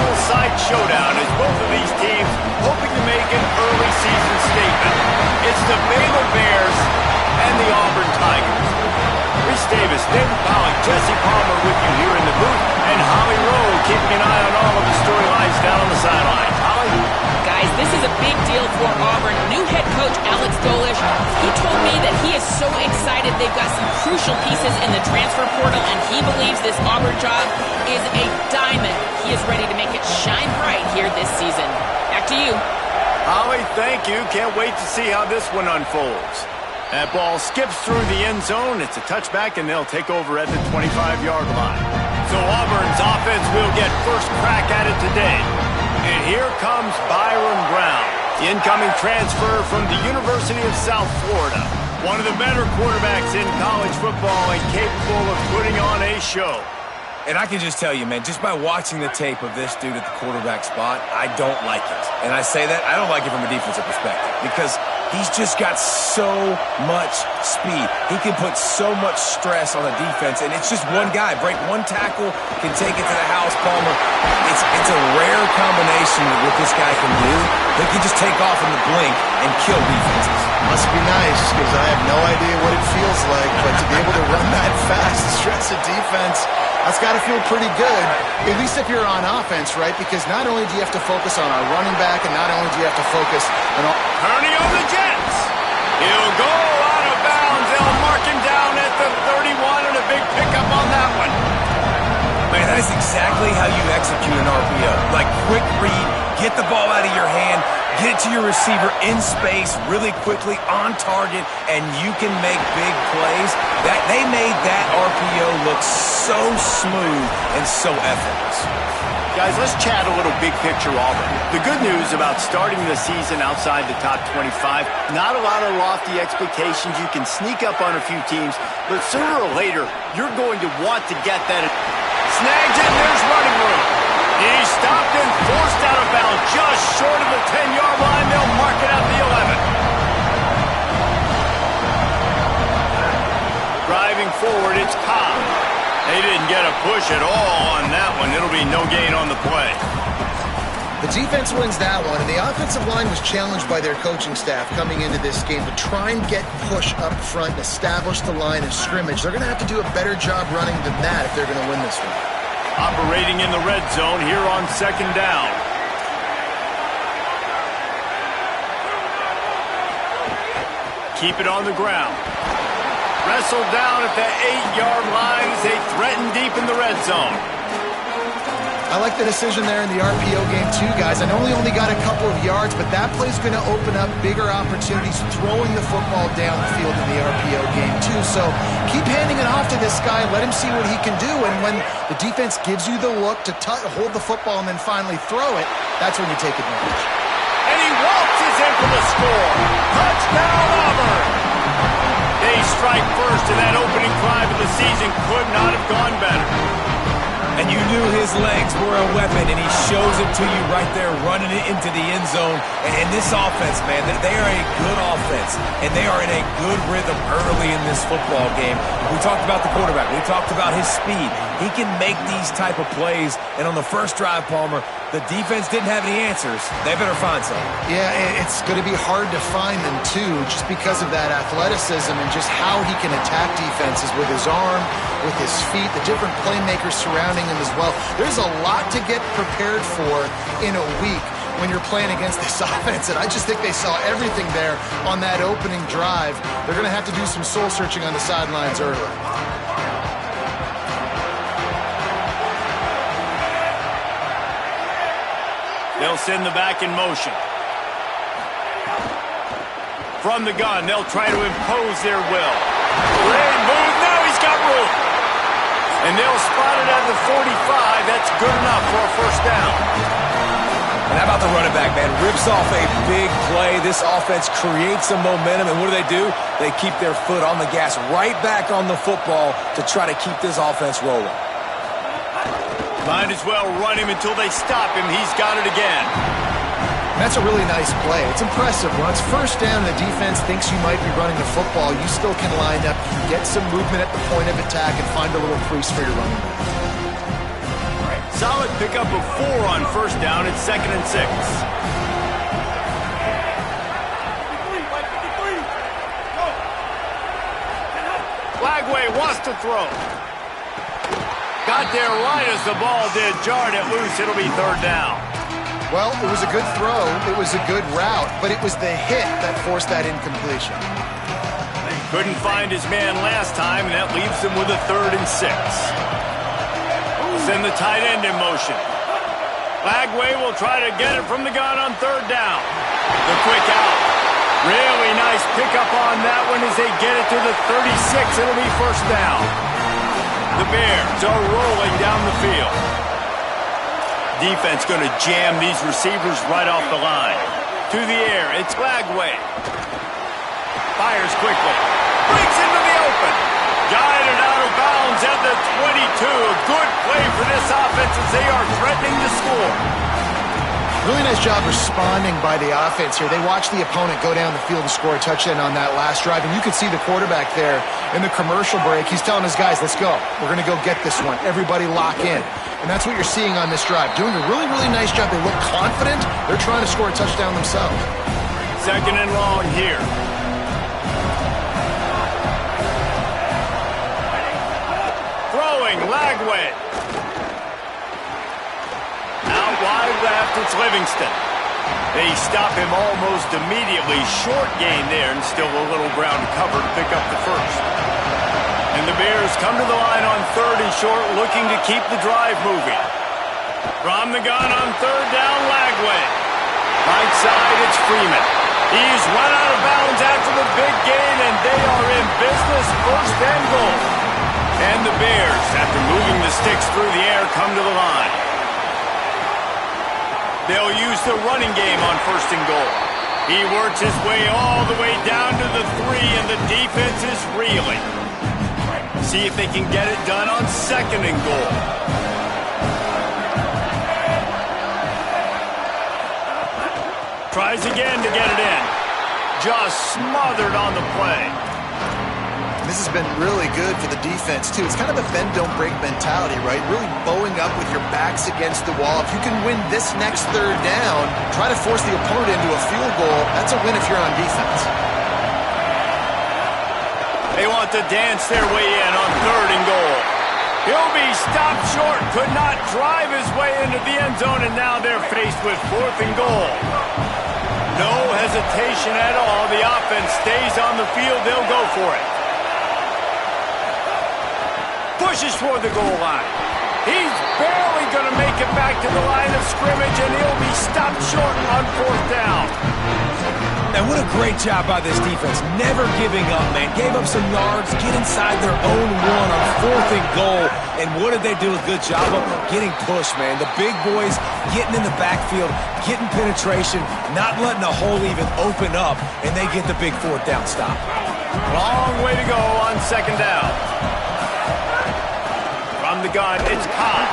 full-side showdown as both of these teams hoping to make an early season statement. It's the Baylor Bears and the Auburn Tigers. Reese Davis, David Pollock, Jesse Palmer with you here in the booth, and Holly Rowe keeping an eye on all of the storylines down on the sideline. Holly? Guys, this is a big deal for Auburn. New head coach Alex Dolish, he told me that he is so excited they've got some crucial pieces in the transfer portal, and he believes this Auburn job is a diamond. He is ready to make it shine bright here this season. Back to you. Holly, thank you. Can't wait to see how this one unfolds. That ball skips through the end zone. It's a touchback, and they'll take over at the 25-yard line. So Auburn's offense will get first crack at it today. And here comes Byron Brown, the incoming transfer from the University of South Florida. One of the better quarterbacks in college football and capable of putting on a show. And I can just tell you, man, just by watching the tape of this dude at the quarterback spot, I don't like it. And I say that, I don't like it from a defensive perspective because he's just got so much speed. He can put so much stress on a defense, and it's just one guy. Break one tackle, can take it to the house, Palmer. It's a rare combination of what this guy can do. He can just take off in the blink and kill defenses. Must be nice because I have no idea what it feels like, but to be able to run that fast, stress a defense, that's got to feel pretty good, at least if you're on offense, right? Because not only do you have to focus on our running back, and not only do you have to focus on all... Turning on the Jets. He'll go out of bounds. They'll mark him down at the 31, and a big pickup on that one. Man, that is exactly how you execute an RPO. Like, quick read, get the ball out of your hand, get it to your receiver in space really quickly, on target, and you can make big plays. They made that RPO look so smooth and so effortless. Guys, let's chat a little big picture Auburn. The good news about starting the season outside the top 25, not a lot of lofty expectations. You can sneak up on a few teams, but sooner or later, you're going to want to get that. Snagged it, there's running room. He's stopped and forced out of bounds just short of the 10-yard line. They'll mark it at the 11. Driving forward, it's Cobb. They didn't get a push at all on that one. It'll be no gain on the play. The defense wins that one, and the offensive line was challenged by their coaching staff coming into this game to try and get push up front and establish the line of scrimmage. They're going to have to do a better job running than that if they're going to win this one. Operating in the red zone here on second down. Keep it on the ground. Wrestled down at the 8-yard line as they threaten deep in the red zone. I like the decision there in the RPO game too, guys. I know he only got a couple of yards, but that play's going to open up bigger opportunities throwing the football downfield in the RPO game too. So keep handing it off to this guy. Let him see what he can do. And when the defense gives you the look to hold the football and then finally throw it, that's when you take advantage. And he waltzes in for the score. Touchdown, Auburn! They strike first, and that opening drive of the season could not have gone better. And you knew his legs were a weapon, and he shows it to you right there, running it into the end zone. And this offense, man, they are a good offense, and they are in a good rhythm early in this football game. We talked about the quarterback. We talked about his speed. He can make these type of plays, and on the first drive, Palmer, the defense didn't have any answers. They better find some. Yeah, it's going to be hard to find them, too, just because of that athleticism and just how he can attack defenses with his arm, with his feet, the different playmakers surrounding him as well. There's a lot to get prepared for in a week when you're playing against this offense, and I just think they saw everything there on that opening drive. They're going to have to do some soul-searching on the sidelines early. They'll send the back in motion. From the gun, they'll try to impose their will. Great move. Now he's got room. And they'll spot it at the 45. That's good enough for a first down. And how about the running back, man? Rips off a big play. This offense creates some momentum, and what do? They keep their foot on the gas, right back on the football to try to keep this offense rolling. Might as well run him until they stop him. He's got it again. That's a really nice play. It's impressive. When it's first down and the defense thinks you might be running the football, you still can line up, get some movement at the point of attack, and find a little crease for your running back. Solid pickup of 4 on first down. It's 2nd and 6. Lagway wants to throw. Got there right as the ball did. Jarred it loose. It'll be 3rd down. Well, it was a good throw. It was a good route, but it was the hit that forced that incompletion. Couldn't find his man last time, and that leaves him with a 3rd and 6. Send the tight end in motion. Lagway will try to get it from the gun on 3rd down. The quick out. Really nice pickup on that one as they get it to the 36. It'll be 1st down. The Bears are rolling down the field. Defense going to jam these receivers right off the line. To the air, it's Lagway. Fires quickly. Breaks into the open. Guided out of bounds at the 22. A good play for this offense as they are threatening to score. Really nice job responding by the offense here. They watched the opponent go down the field and score a touchdown on that last drive, and you could see the quarterback there in the commercial break. He's telling his guys, let's go. We're going to go get this one. Everybody lock in. And that's what you're seeing on this drive. Doing a really, really nice job. They look confident. They're trying to score a touchdown themselves. 2nd and long here. Lagway. Out wide left, it's Livingston. They stop him almost immediately. Short gain there, and still a little ground to cover to pick up the 1st. And the Bears come to the line on 3rd and short, looking to keep the drive moving. From the gun on 3rd down, Lagway. Right side, it's Freeman. He's run out of bounds after the big gain, and they are in business. 1st and goal. And the Bears, after moving the sticks through the air, come to the line. They'll use the running game on 1st and goal. He works his way all the way down to the 3, and the defense is reeling. See if they can get it done on 2nd and goal. Tries again to get it in. Just smothered on the play. This has been really good for the defense, too. It's kind of a bend-don't-break mentality, right? Really bowing up with your backs against the wall. If you can win this next 3rd down, try to force the opponent into a field goal. That's a win if you're on defense. They want to dance their way in on 3rd and goal. He'll be stopped short. Could not drive his way into the end zone, and now they're faced with 4th and goal. No hesitation at all. The offense stays on the field. They'll go for it. Pushes toward the goal line. He's barely going to make it back to the line of scrimmage, and he'll be stopped short on 4th down. And what a great job by this defense. Never giving up, man. Gave up some yards, get inside their own 1 on 4th and goal. And what did they do a good job of? Getting pushed, man. The big boys getting in the backfield, getting penetration, not letting the hole even open up, and they get the big 4th down stop. Long way to go on 2nd down. From the gun, it's Cobb.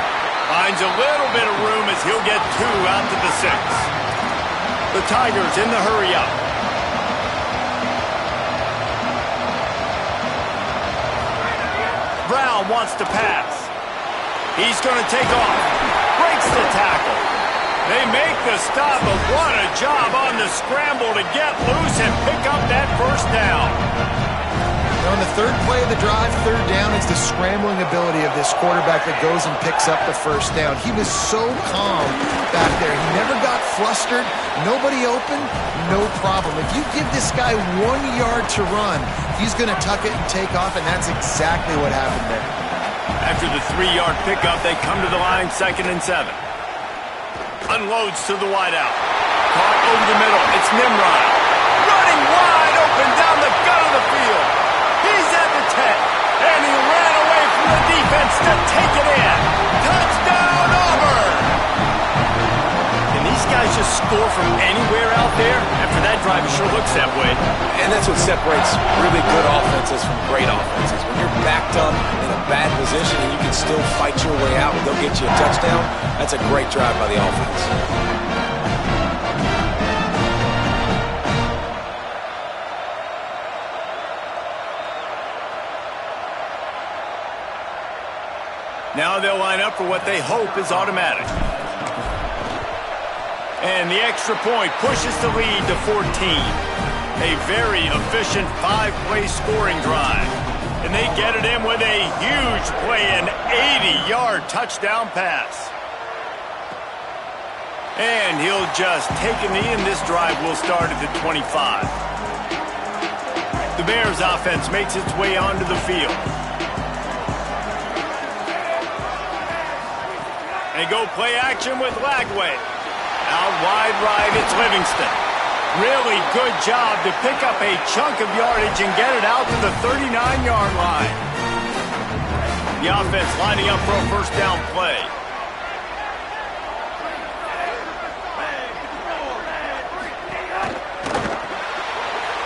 Finds a little bit of room as he'll get 2 out to the 6. The Tigers in the hurry-up. Brown wants to pass. He's going to take off. Breaks the tackle. They make the stop, but what a job on the scramble to get loose and pick up that 1st down. On the 3rd play of the drive, 3rd down, it's the scrambling ability of this quarterback that goes and picks up the 1st down. He was so calm back there. He never got flustered. Nobody open, no problem. If you give this guy 1 yard to run, he's going to tuck it and take off, and that's exactly what happened there. After the 3-yard pickup, they come to the line 2nd and 7. Unloads to the wideout. Caught over the middle. It's Nimrod. Running wide open down the gut of the field. He's at the 10, and he ran away from the defense to take it in. Touchdown, Auburn! Can these guys just score from anywhere out there? After that drive, it sure looks that way. And that's what separates really good offenses from great offenses. When you're backed up in a bad position and you can still fight your way out and they'll get you a touchdown, that's a great drive by the offense. Now they'll line up for what they hope is automatic. And the extra point pushes the lead to 14. A very efficient 5-play scoring drive. And they get it in with a huge play, an 80-yard touchdown pass. And he'll just take a knee, and this drive will start at the 25. The Bears offense makes its way onto the field. They go play action with Lagway. Out wide right, it's Livingston. Really good job to pick up a chunk of yardage and get it out to the 39-yard line. The offense lining up for a first down play.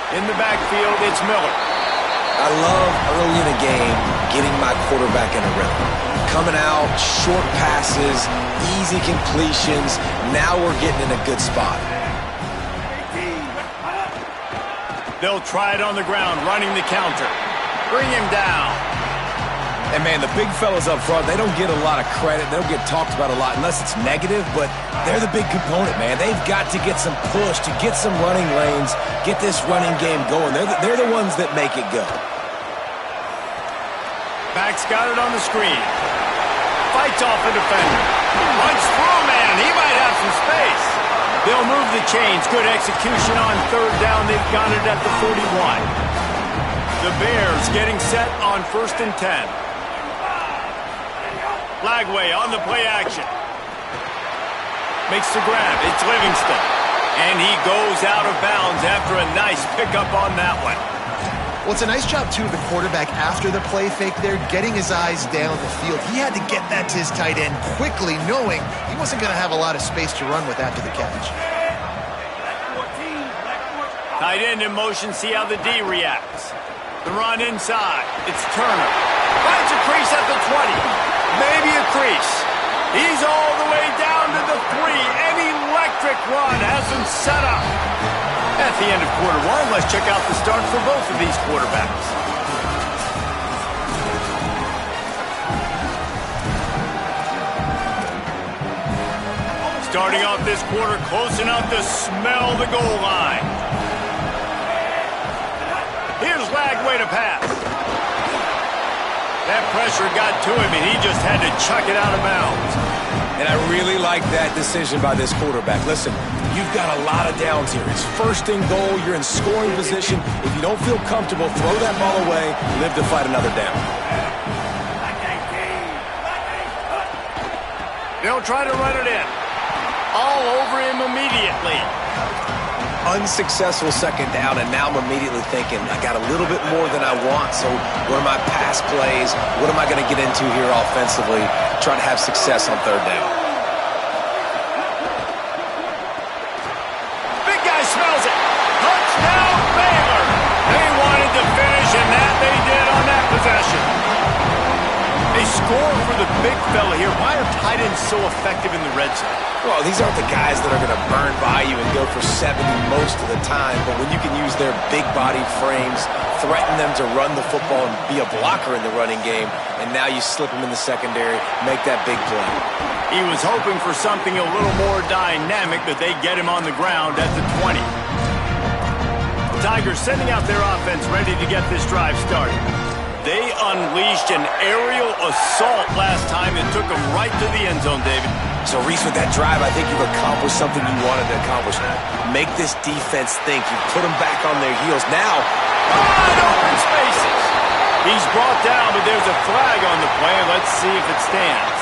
In the backfield, it's Miller. I love early in a game getting my quarterback in a rhythm. Coming out, short passes, easy completions. Now we're getting in a good spot. They'll try it on the ground, running the counter. Bring him down. And, man, the big fellas up front, they don't get a lot of credit. They don't get talked about a lot unless it's negative, but they're the big component, man. They've got to get some push, to get some running lanes, get this running game going. They're the ones that make it go. Back's got it on the screen. Fights off a defender. Runs through, man. He might have some space. They'll move the chains. Good execution on third down. They've got it at the 41. The Bears getting set on 1st and 10. Lagway on the play action. Makes the grab. It's Livingston. And he goes out of bounds after a nice pickup on that one. Well, it's a nice job, too, of the quarterback after the play fake there, getting his eyes down the field. He had to get that to his tight end quickly, knowing he wasn't going to have a lot of space to run with after the catch. Tight end in motion, see how the D reacts. The run inside. It's Turner. Finds a crease at the 20. Maybe a crease. He's all the way down to the 3. An electric run has him set up. At the end of quarter one, let's check out the start for both of these quarterbacks. Starting off this quarter close enough to smell the goal line. Here's Lagway to pass. That pressure got to him, and he just had to chuck it out of bounds. And I really like that decision by this quarterback. Listen, you've got a lot of downs here. It's 1st and goal. You're in scoring position. If you don't feel comfortable, throw that ball away. Live to fight another down. They'll try to run it in. All over him immediately. Unsuccessful second down, and now I'm immediately thinking, I got a little bit more than I want, so what are my pass plays? What am I going to get into here offensively? Try to have success on third down. Big guy smells it. Touchdown, Baylor. They wanted to finish, and that they did on that possession. They score for the big fella here. Why are tight ends so effective in the red zone? Well, these aren't the guys that are going to burn by you and go for 70 most of the time, but when you can use their big body frames, threaten them to run the football and be a blocker in the running game, and now you slip them in the secondary, make that big play. He was hoping for something a little more dynamic, but they get him on the ground at the 20. The Tigers sending out their offense ready to get this drive started. They unleashed an aerial assault last time and took them right to the end zone, David. So, Reese, with that drive, I think you've accomplished something you wanted to accomplish. Make this defense think. You put them back on their heels. Now, open spaces. He's brought down, but there's a flag on the play. Let's see if it stands.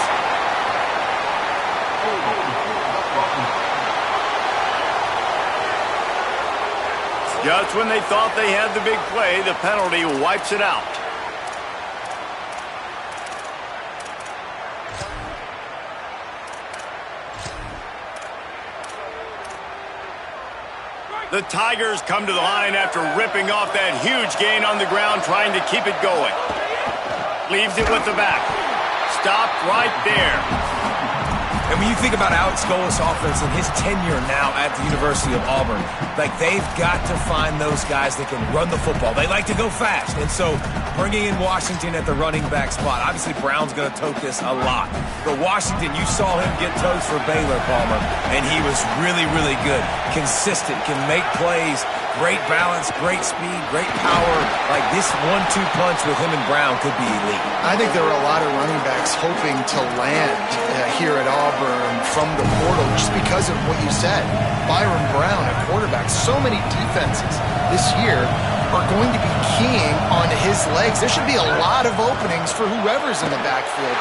Just when they thought they had the big play, the penalty wipes it out. The Tigers come to the line after ripping off that huge gain on the ground, trying to keep it going. Leaves it with the back. Stopped right there. And when you think about Alex Golis' offense and his tenure now at the University of Auburn, like they've got to find those guys that can run the football. They like to go fast. And so bringing in Washington at the running back spot, obviously Brown's going to tote this a lot. But Washington, you saw him get totes for Baylor, Palmer, and he was really, really good. Consistent, can make plays, great balance, great speed, great power. Like this 1-2 punch with him and Brown could be elite. I think there are a lot of running backs hoping to land here at Auburn from the portal just because of what you said. Byron Brown, a quarterback. So many defenses this year are going to be keying on his legs. There should be a lot of openings for whoever's in the backfield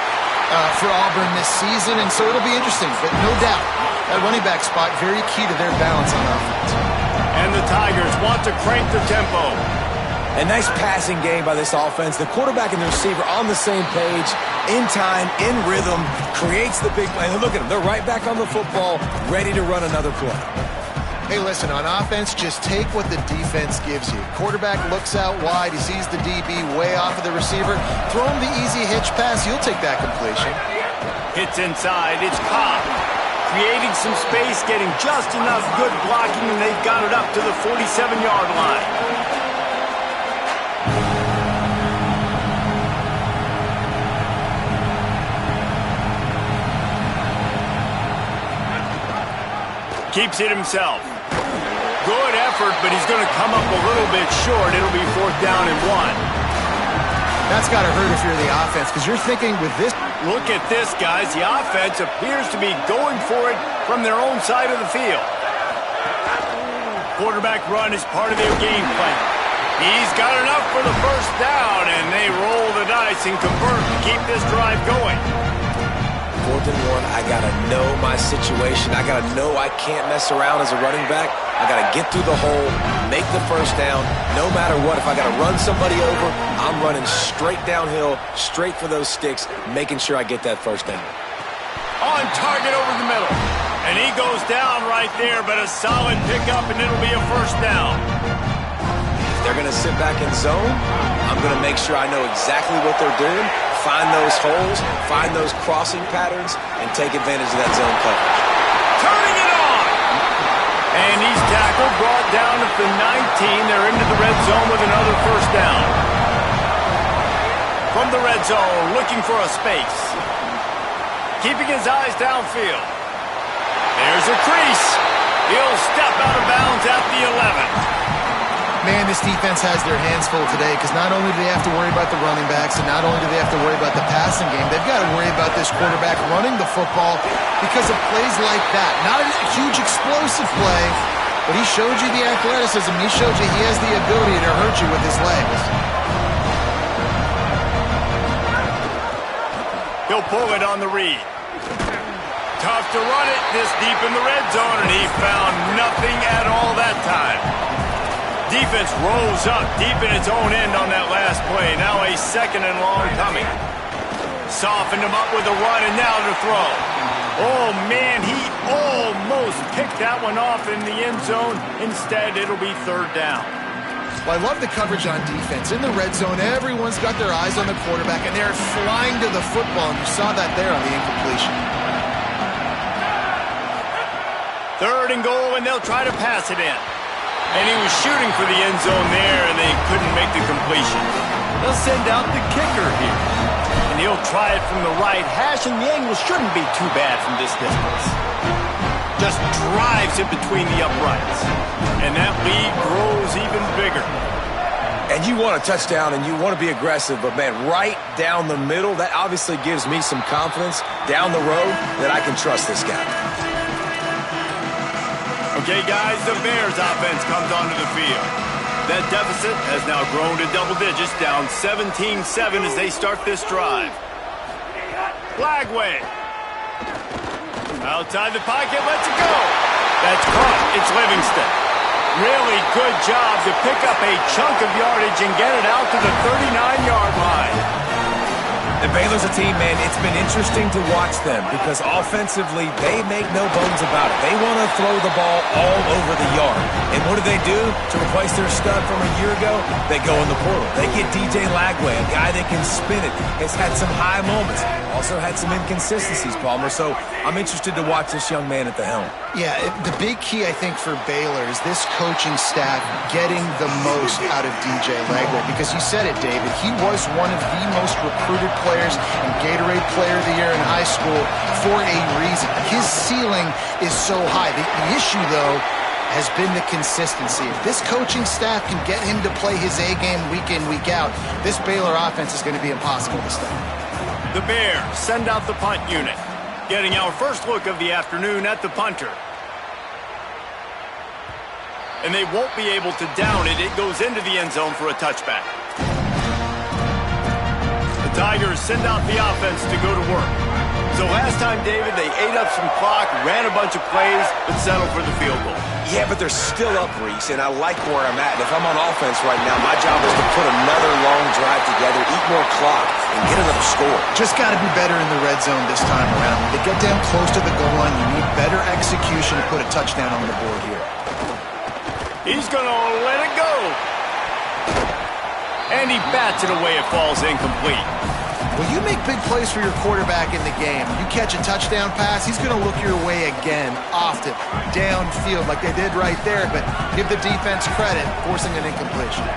for Auburn this season, and so it'll be interesting. But no doubt, that running back spot very key to their balance on offense. And the Tigers want to crank the tempo. A nice passing game by this offense. The quarterback and the receiver on the same page, in time, in rhythm, creates the big play. And look at them. They're right back on the football, ready to run another play. Hey, listen, on offense, just take what the defense gives you. Quarterback looks out wide. He sees the DB way off of the receiver. Throw him the easy hitch pass. You'll take that completion. Hits inside. It's Cobb. Creating some space, getting just enough good blocking, and they've got it up to the 47-yard line. Keeps it himself. Good effort, but he's going to come up a little bit short. It'll be 4th down and 1. That's got to hurt if you're the offense, because you're thinking with this. Look at this, guys. The offense appears to be going for it from their own side of the field. Quarterback run is part of their game plan. He's got enough for the 1st down, and they roll the dice and convert to keep this drive going. 4th and 1, I got to know my situation. I got to know I can't mess around as a running back. I got to get through the hole, make the 1st down. No matter what, if I got to run somebody over, I'm running straight downhill, straight for those sticks, making sure I get that 1st down. On target over the middle. And he goes down right there, but a solid pickup, and it'll be a 1st down. If they're going to sit back in zone, I'm going to make sure I know exactly what they're doing, find those holes, find those crossing patterns, and take advantage of that zone coverage. Turning it on! And he's tackled, brought down at the 19. They're into the red zone with another 1st down. From the red zone, looking for a space. Keeping his eyes downfield. There's a crease. He'll step out of bounds at the 11. Man, this defense has their hands full today, because not only do they have to worry about the running backs, and not only do they have to worry about the passing game, they've got to worry about this quarterback running the football because of plays like that. Not a huge explosive play, but he showed you the athleticism. He showed you he has the ability to hurt you with his legs. He'll pull it on the read. Tough to run it this deep in the red zone, and he found nothing at all that time. Defense rolls up deep in its own end on that last play. Now a 2nd and long coming. Softened him up with a run, and now to throw. Oh, man, he almost picked that one off in the end zone. Instead, it'll be 3rd down. Well, I love the coverage on defense. In the red zone, everyone's got their eyes on the quarterback, and they're flying to the football, and you saw that there on the incompletion. 3rd and goal, and they'll try to pass it in. And he was shooting for the end zone there, and they couldn't make the completion. They'll send out the kicker here. And he'll try it from the right hash, and the angle shouldn't be too bad from this distance. Just drives it between the uprights. And that lead grows even bigger. And you want a touchdown, and you want to be aggressive, but, man, right down the middle, that obviously gives me some confidence down the road that I can trust this guy. Okay, guys, the Bears offense comes onto the field. That deficit has now grown to double digits, down 17-7 as they start this drive. Flag wave. Outside the pocket, lets it go. That's caught. It's Livingston. Really good job to pick up a chunk of yardage and get it out to the 39-yard line. And Baylor's a team, man, it's been interesting to watch them because offensively, they make no bones about it. They want to throw the ball all over the yard. And what do? To replace their stud from a year ago, they go in the portal. They get DJ Lagway, a guy that can spin it, has had some high moments, also had some inconsistencies, Palmer. So I'm interested to watch this young man at the helm. Yeah, the big key, I think, for Baylor is this coaching staff getting the most out of DJ Lagway. Because you said it, David, he was one of the most recruited players and Gatorade Player of the Year in high school for a reason. His ceiling is so high. The issue, though, has been the consistency. If this coaching staff can get him to play his A game week in, week out, this Baylor offense is going to be impossible to stop. The Bears send out the punt unit, getting our first look of the afternoon at the punter. And they won't be able to down it. It goes into the end zone for a touchback. The Tigers send out the offense to go to work. So last time, David, they ate up some clock, ran a bunch of plays, but settled for the field goal. Yeah, but they're still up, Reese, and I like where I'm at. And if I'm on offense right now, my job is to put another long drive together, eat more clock, and get another score. Just got to be better in the red zone this time around. When they get down close to the goal line, you need better execution to put a touchdown on the board here. He's going to let it go. And he bats it away. It falls incomplete. Well, you make big plays for your quarterback in the game. You catch a touchdown pass, he's going to look your way again, often, downfield like they did right there, but give the defense credit, forcing an incompletion.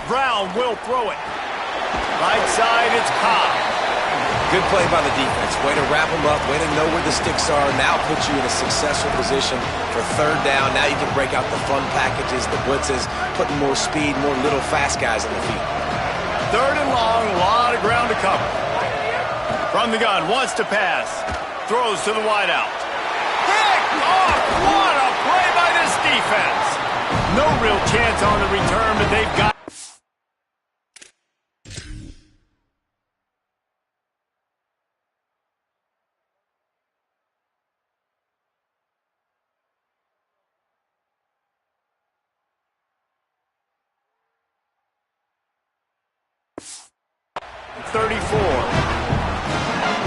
Brown will throw it. Right side, it's Cobb. Good play by the defense. Way to wrap them up, way to know where the sticks are, now put you in a successful position for third down. Now you can break out the fun packages, the blitzes, putting more speed, more little fast guys on the field. Third and long, a lot of ground to cover. From the gun, wants to pass. Throws to the wideout. Pick off! What a play by this defense. No real chance on the return, but they've got...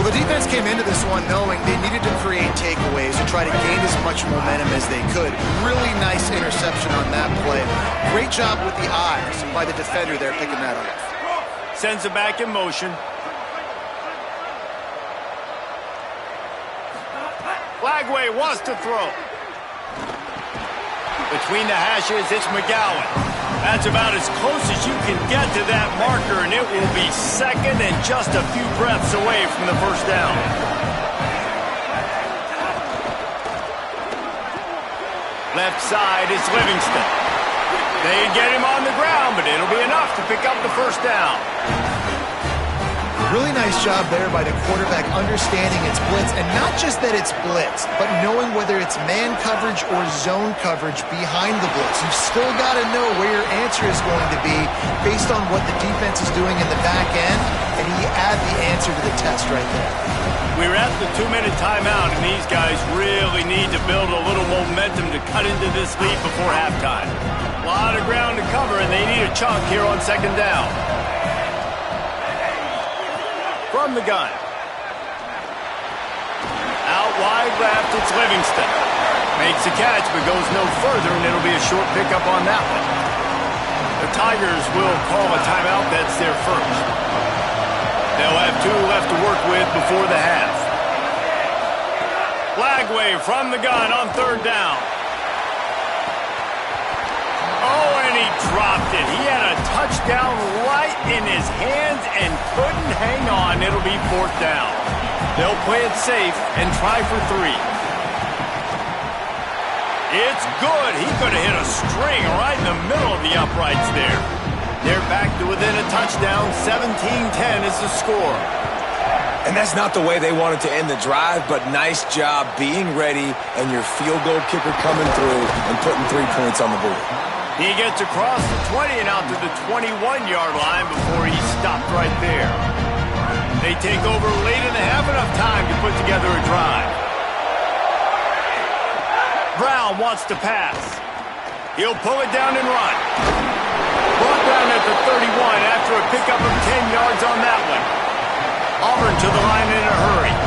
Well, the defense came into this one knowing they needed to create takeaways and try to gain as much momentum as they could. Really nice interception on that play. Great job with the eyes by the defender there picking that off. Sends it back in motion. Lagway wants to throw. Between the hashes, it's McGowan. That's about as close as you can get to that marker, and it will be second and just a few breaths away from the first down. Left side is Livingston. They get him on the ground, but it'll be enough to pick up the first down. Really nice job there by the quarterback understanding it's blitz, and not just that it's blitz, but knowing whether it's man coverage or zone coverage behind the blitz. You've still got to know where your answer is going to be based on what the defense is doing in the back end, and he add the answer to the test right there. We're at the 2-minute timeout, and these guys really need to build a little momentum to cut into this lead before halftime. A lot of ground to cover, and they need a chunk here on second down. From the gun. Out wide left, it's Livingston. Makes a catch, but goes no further, and it'll be a short pickup on that one. The Tigers will call a timeout. That's their first. They'll have 2 left to work with before the half. Lagway from the gun on third down. Oh, and he dropped it. He had a touchdown right in his hands and couldn't hang on. It'll be fourth down. They'll play it safe and try for 3. It's good. He could have hit a string right in the middle of the uprights there. They're back to within a touchdown. 17-10 is the score. And that's not the way they wanted to end the drive, but nice job being ready and your field goal kicker coming through and putting 3 points on the board. He gets across the 20 and out to the 21-yard line before he stopped right there. They take over late in the half, enough time to put together a drive. Brown wants to pass. He'll pull it down and run. Brought down at the 31 after a pickup of 10 yards on that one. Auburn to the line in a hurry.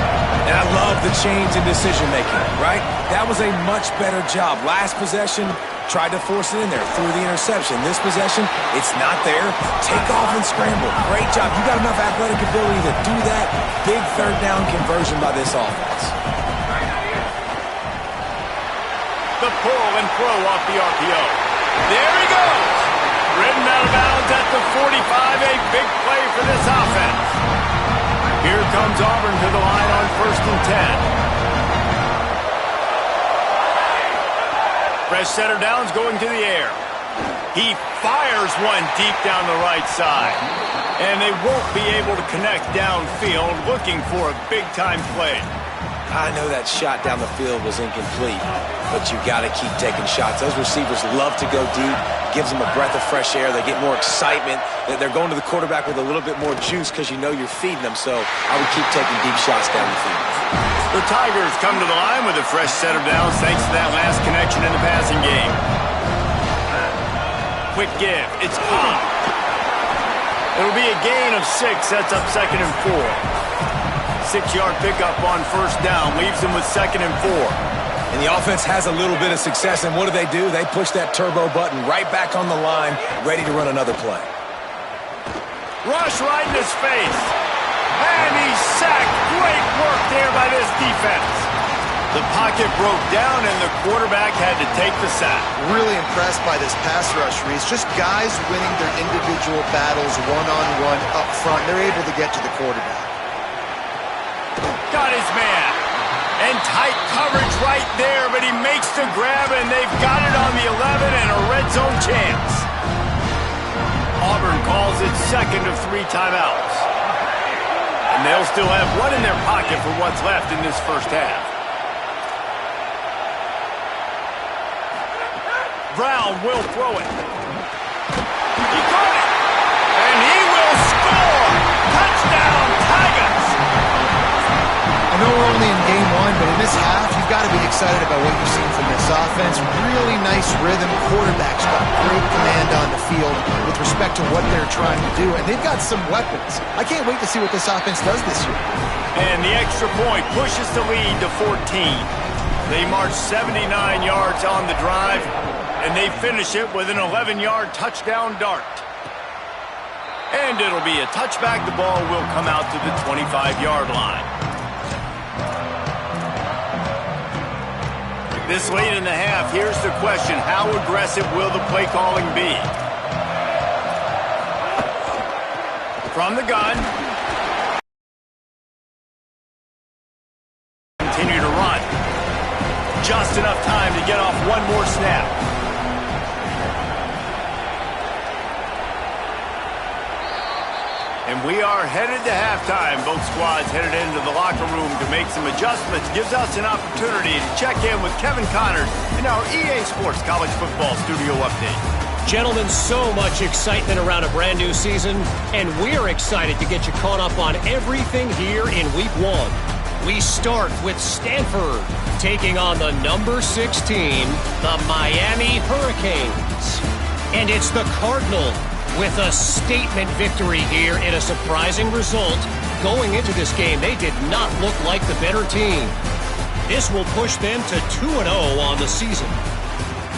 And I love the change in decision-making, right? That was a much better job. Last possession, tried to force it in there, threw the interception. This possession, it's not there. Take off and scramble. Great job. You got enough athletic ability to do that. Big third down conversion by this offense. The pull and throw off the RPO. There he goes. Ridden out of bounds at the 45. A big play for this offense. Here comes Auburn to the line on 1st and 10. Fresh setter downs going to the air. He fires one deep down the right side. And they won't be able to connect downfield, looking for a big-time play. I know that shot down the field was incomplete, but you got to keep taking shots. Those receivers love to go deep. Gives them a breath of fresh air. They get more excitement. They're going to the quarterback with a little bit more juice because you know you're feeding them. So I would keep taking deep shots down the field. The Tigers come to the line with a fresh set of downs thanks to that last connection in the passing game. Quick give. It's caught. It'll be a gain of 6. Sets up 2nd and 4. 6-yard pickup on 1st down. Leaves them with 2nd and 4. And the offense has a little bit of success, and what do? They push that turbo button right back on the line, ready to run another play. Rush right in his face. And he's sacked. Great work there by this defense. The pocket broke down, and the quarterback had to take the sack. Really impressed by this pass rush, Reese. Just guys winning their individual battles one-on-one up front. They're able to get to the quarterback. Got his man. And tight coverage right there, but he makes the grab, and they've got it on the 11 and a red zone chance. Auburn calls it 2nd of 3 timeouts. And they'll still have one in their pocket for what's left in this first half. Brown will throw it. He caught it. And he will score. Touchdown, Tigers. I know we're only in game 1, but in this half, you've got to be excited about what you've seen from this offense. Really nice rhythm. Quarterback's got great command on the field with respect to what they're trying to do, and they've got some weapons. I can't wait to see what this offense does this year. And the extra point pushes the lead to 14. They march 79 yards on the drive, and they finish it with an 11-yard touchdown dart. And it'll be a touchback. The ball will come out to the 25-yard line. This late in the half, here's the question. How aggressive will the play calling be? From the gun. Continue to run. Just enough time to get off one more snap. And we are headed to halftime. Both squads headed into the locker room to make some adjustments. Gives us an opportunity to check in with Kevin Connors in our EA Sports College Football Studio Update. Gentlemen, so much excitement around a brand new season, and we're excited to get you caught up on everything here in Week 1. We start with Stanford taking on the number 6 team, the Miami Hurricanes. And it's the Cardinals with a statement victory here in a surprising result. Going into this game, they did not look like the better team. This will push them to 2-0 on the season.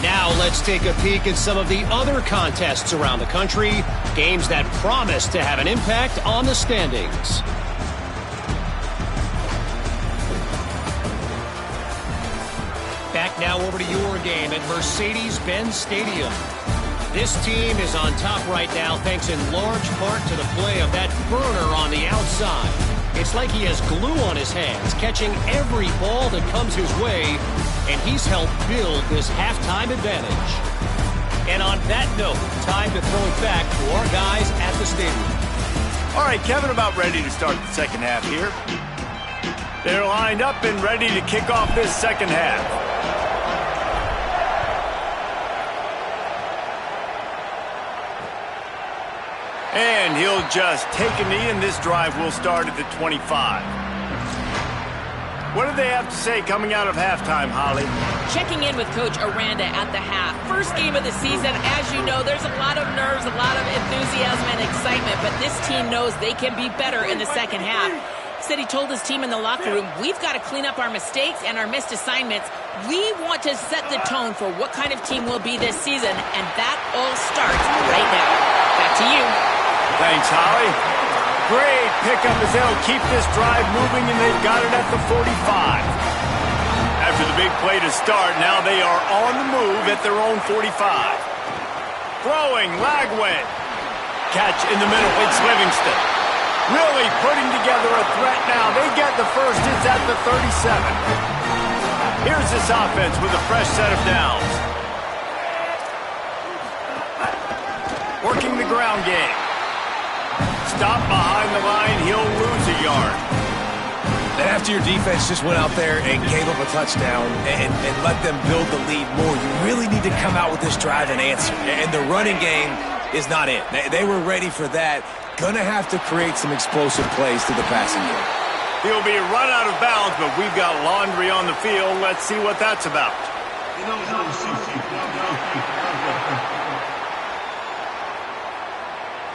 Now let's take a peek at some of the other contests around the country, games that promise to have an impact on the standings. Back now over to your game at Mercedes-Benz Stadium. This team is on top right now thanks in large part to the play of that burner on the outside. It's like he has glue on his hands, catching every ball that comes his way, and he's helped build this halftime advantage. And on that note, time to throw it back to our guys at the stadium. All right, Kevin, about ready to start the second half here. They're lined up and ready to kick off this second half. And he'll just take a knee, and this drive will start at the 25. What did they have to say coming out of halftime, Holly? Checking in with Coach Aranda at the half. First game of the season, as you know, there's a lot of nerves, a lot of enthusiasm and excitement, but this team knows they can be better in the second half. He said he told his team in the locker room, we've got to clean up our mistakes and our missed assignments. We want to set the tone for what kind of team we'll be this season, and that all starts right now. Back to you. Thanks, Holly. Great pickup as they'll keep this drive moving, and they've got it at the 45. After the big play to start, now they are on the move at their own 45. Throwing, Lagway. Catch in the middle, it's Livingston. Really putting together a threat now. They get the first, it's at the 37. Here's this offense with a fresh set of downs. Working the ground game. Stop behind the line, he'll lose a yard. And after your defense just went out there and gave up a touchdown and let them build the lead more, you really need to come out with this drive and answer. And the running game is not it. They were ready for that. Gonna have to create some explosive plays to the passing game. He'll be run out of bounds, but we've got laundry on the field. Let's see what that's about.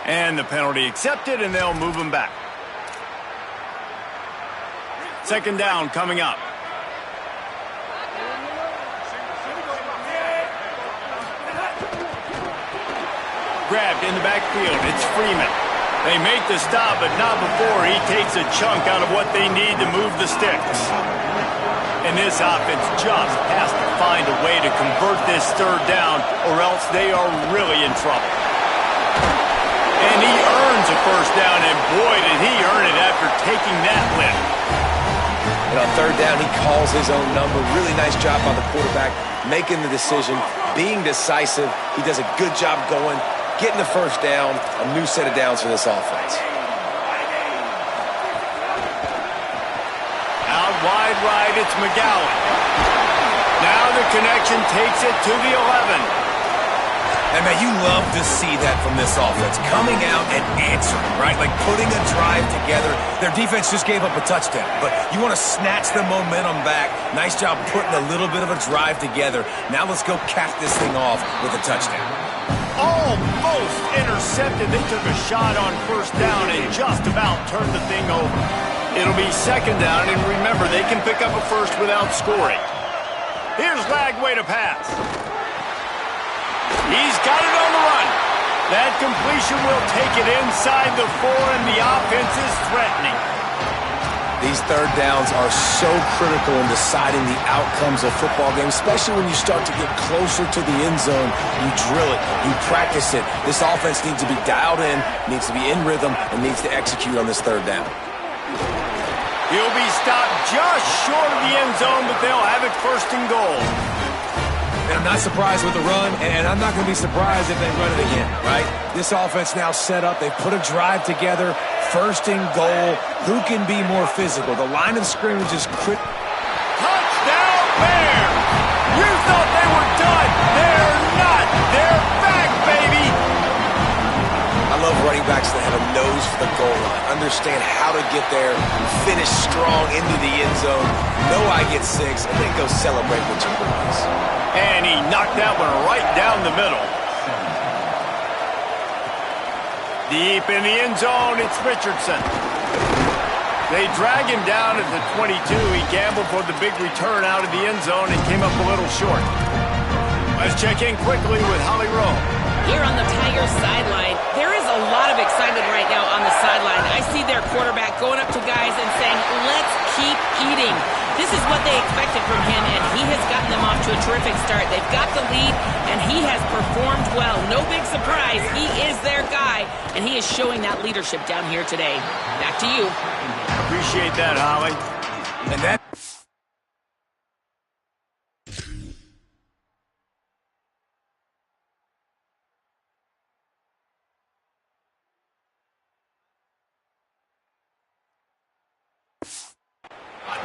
And the penalty accepted, and they'll move him back. Second down coming up. Grabbed in the backfield. It's Freeman. They make the stop, but not before he takes a chunk out of what they need to move the sticks. And this offense just has to find a way to convert this third down, or else they are really in trouble. And he earns a first down, and boy, did he earn it after taking that lift. And on third down, he calls his own number. Really nice job by the quarterback, making the decision, being decisive. He does a good job going, getting the first down, a new set of downs for this offense. Out wide right, it's McGowan. Now the connection takes it to the 11. And, man, you love to see that from this offense, coming out and answering, right? Like putting a drive together. Their defense just gave up a touchdown, but you want to snatch the momentum back. Nice job putting a little bit of a drive together. Now let's go cap this thing off with a touchdown. Almost intercepted. They took a shot on first down and just about turned the thing over. It'll be second down, and remember, they can pick up a first without scoring. Here's Lagway to pass. He's got it on the run. That completion will take it inside the 4, and the offense is threatening. These third downs are so critical in deciding the outcomes of football games, especially when you start to get closer to the end zone. You drill it, you practice it. This offense needs to be dialed in, needs to be in rhythm, and needs to execute on this third down. He'll be stopped just short of the end zone, but they'll have it first and goal. And I'm not surprised with the run, and I'm not going to be surprised if they run it again, right? This offense now set up. They've put a drive together, first and goal. Who can be more physical? The line of scrimmage is critical. Touchdown, Bear! You thought they were done. They're not. They're back, baby! I love running backs that have a nose for the goal line, understand how to get there, finish strong into the end zone, know I get 6, and then go celebrate with your boys. And he knocked that one right down the middle. Deep in the end zone, it's Richardson. They drag him down at the 22. He gambled for the big return out of the end zone and came up a little short. Let's check in quickly with Holly Rowe. Here on the Tigers sideline, there is a lot of excitement right now on the sideline. I see their quarterback going up to guys and saying, let's keep eating. This is what they expected from him, and he has gotten them off to a terrific start. They've got the lead, and he has performed well. No big surprise. He is their guy, and he is showing that leadership down here today. Back to you. Appreciate that, Holly. And that...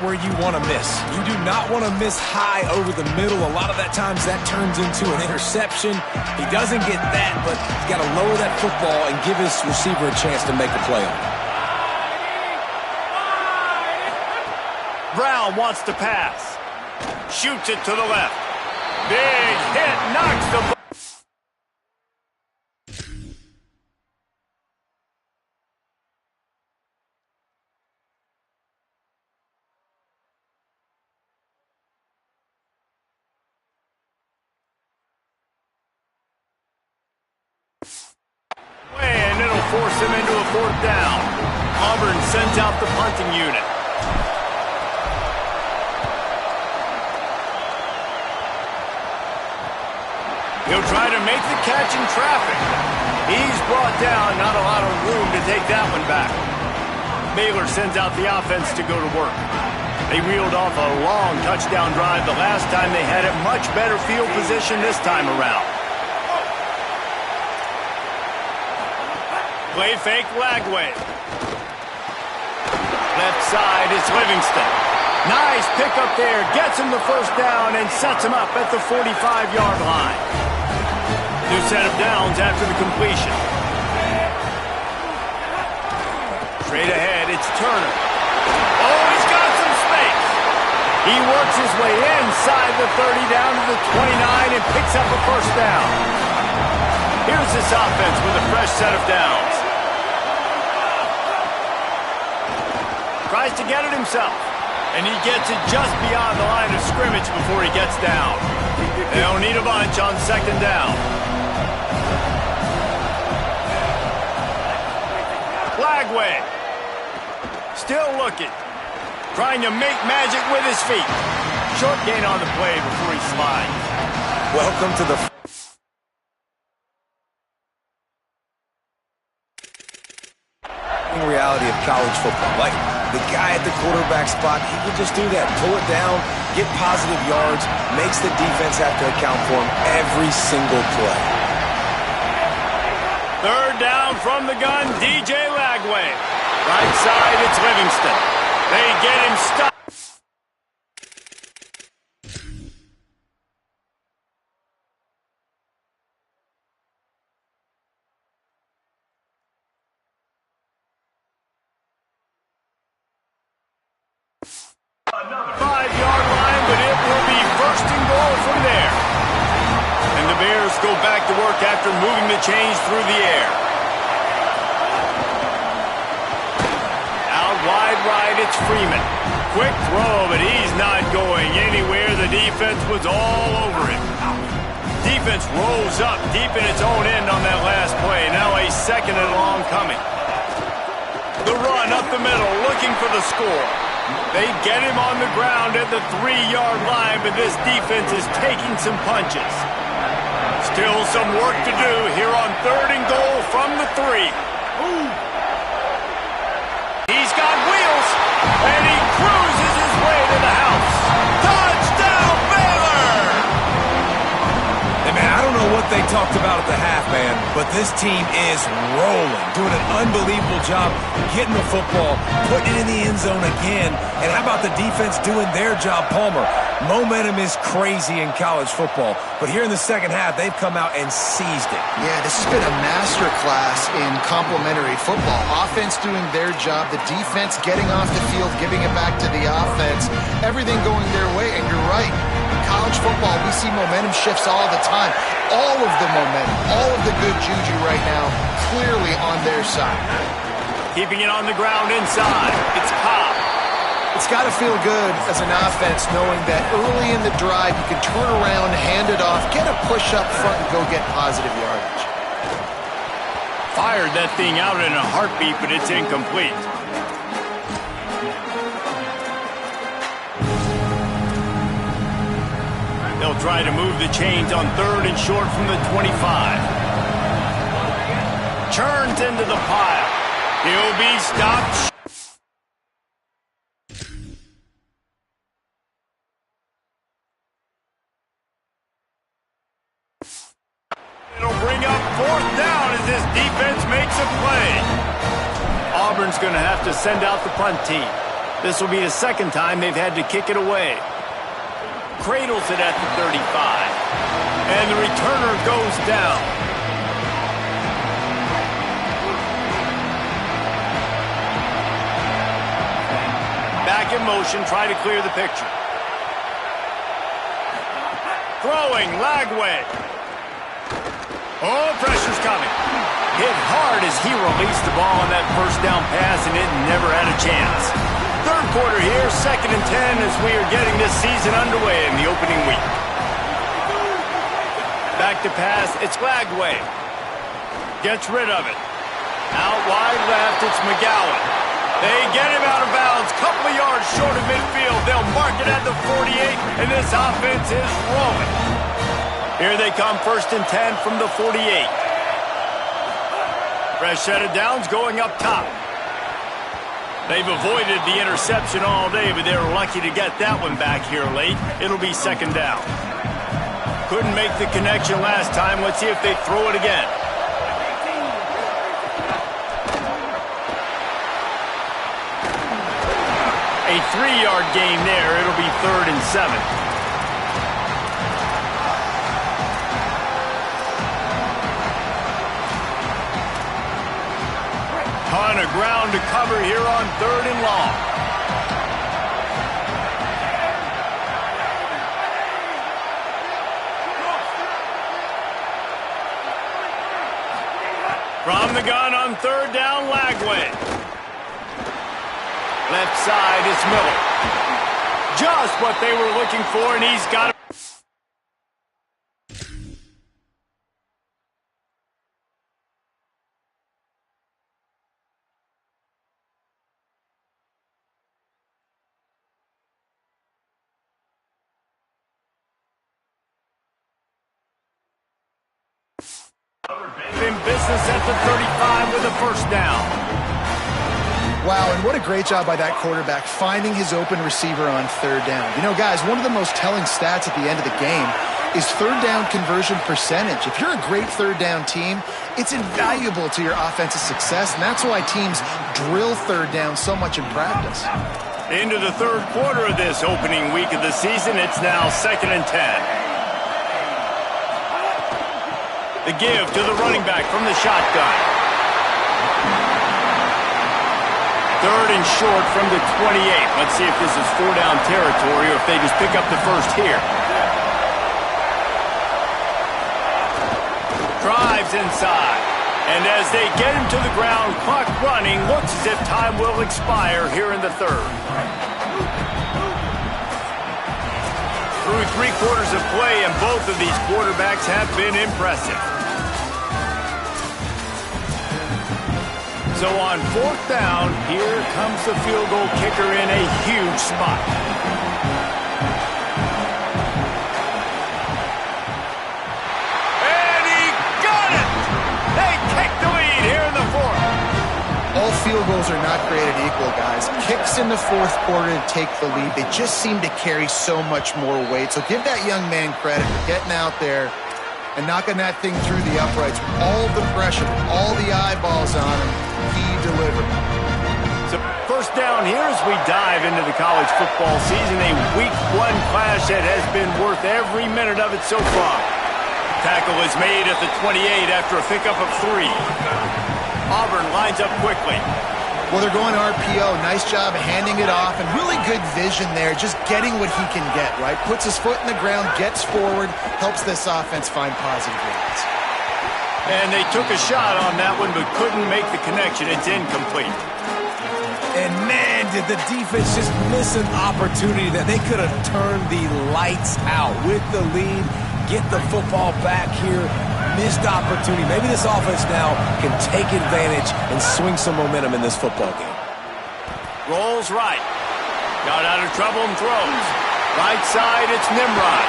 where you want to miss. You do not want to miss high over the middle. A lot of that times that turns into an interception. He doesn't get that, but he's got to lower that football and give his receiver a chance to make a play on it. Brown now wants to pass. Shoots it to the left. Big hit, knocks the ball. And it'll force him into a fourth down. Auburn sends out the punting unit. He'll try to make the catch in traffic. He's brought down, not a lot of room to take that one back. Baylor sends out the offense to go to work. They reeled off a long touchdown drive the last time they had it. Much better field position this time around. Play fake Lagway. Left side is Livingston. Nice pickup there. Gets him the first down and sets him up at the 45-yard line. New set of downs after the completion. Straight ahead, it's Turner. Oh, he's got some space. He works his way inside the 30 down to the 29 and picks up a first down. Here's this offense with a fresh set of downs. Tries to get it himself, and he gets it just beyond the line of scrimmage before he gets down. They don't need a bunch on second down. Lagway. Still looking. Trying to make magic with his feet. Short gain on the play before he slides. Welcome to the reality of college football. Like, the guy at the quarterback spot, he can just do that. Pull it down, get positive yards, makes the defense have to account for him every single play. Third down from the gun, DJ Lagway. Right side, it's Livingston. They get him stopped. Go back to work after moving the chains through the air. Out wide right, it's Freeman. Quick throw, but he's not going anywhere. The defense was all over him. Defense rolls up deep in its own end on that last play. Now a second and long coming. The run up the middle, looking for the score. They get him on the ground at the 3-yard line, but this defense is taking some punches. Still some work to do here on third and goal from the 3. He's got wheels, and he cruises his way to the house. Touchdown, Baylor! Hey, man, I don't know what they talked about at the half, man, but this team is rolling, doing an unbelievable job getting the football, putting it in the end zone again, and how about the defense doing their job, Palmer? Momentum is crazy in college football, but here in the second half, they've come out and seized it. Yeah, this has been a masterclass in complementary football. Offense doing their job, the defense getting off the field, giving it back to the offense, everything going their way, and you're right. In college football, we see momentum shifts all the time. All of the momentum, all of the good juju right now, clearly on their side. Keeping it on the ground inside, it's Cobb. It's got to feel good as an offense knowing that early in the drive you can turn around, hand it off, get a push up front, and go get positive yardage. Fired that thing out in a heartbeat, but it's incomplete. They'll try to move the chains on third and short from the 25. Churns into the pile. He'll be stopped. It'll bring up fourth down as this defense makes a play. Auburn's going to have to send out the punt team. This will be the second time they've had to kick it away. Cradles it at the 35. And the returner goes down. Back in motion, try to clear the picture. Throwing, Lagway. Oh, pressure's coming. Hit hard as he released the ball on that first down pass, and it never had a chance. Third quarter here, 2nd and 10 as we are getting this season underway in the opening week. Back to pass, it's Lagway. Gets rid of it. Out wide left, it's McGowan. They get him out of bounds, couple of yards short of midfield. They'll mark it at the 48, and this offense is rolling. Here they come, 1st and 10 from the 48. Fresh set of downs going up top. They've avoided the interception all day, but they were lucky to get that one back here late. It'll be 2nd down. Couldn't make the connection last time. Let's see if they throw it again. A 3-yard gain there. It'll be 3rd and 7. Ton of ground to cover here on 3rd and long. From the gun on 3rd down, Lagway. Left side, it's Miller. Just what they were looking for, and he's got it. In business at the 35 with a 1st down. Wow, and what a great job by that quarterback finding his open receiver on 3rd down. You know, guys, one of the most telling stats at the end of the game is 3rd down conversion percentage. If you're a great 3rd down team, it's invaluable to your offensive success, and that's why teams drill 3rd down so much in practice. Into the 3rd quarter of this opening week of the season, it's now 2nd and 10. The give to the running back from the shotgun. 3rd and short from the 28. Let's see if this is 4-down territory or if they just pick up the 1st here. Drives inside. And as they get him to the ground, clock running, looks as if time will expire here in the 3rd. Through 3 quarters of play, and both of these quarterbacks have been impressive. So on 4th down, here comes the field goal kicker in a huge spot. And he got it! They kick the lead here in the 4th. All field goals are not created equal, guys. Kicks in the 4th quarter to take the lead. They just seem to carry so much more weight. So give that young man credit for getting out there and knocking that thing through the uprights with all the pressure, all the eyeballs on him. He delivered. So 1st down here as we dive into the college football season, a week 1 clash that has been worth every minute of it so far. Tackle is made at the 28 after a pickup of 3. Auburn lines up quickly. Well, they're going RPO. Nice job handing it off, and really good vision there, just getting what he can get, right? Puts his foot in the ground, gets forward, helps this offense find positive yards. And they took a shot on that one, but couldn't make the connection. It's incomplete. And man, did the defense just miss an opportunity that they could have turned the lights out with the lead, get the football back here. Missed opportunity. Maybe this offense now can take advantage and swing some momentum in this football game. Rolls right. Got out of trouble and throws. Right side, it's Nimrod.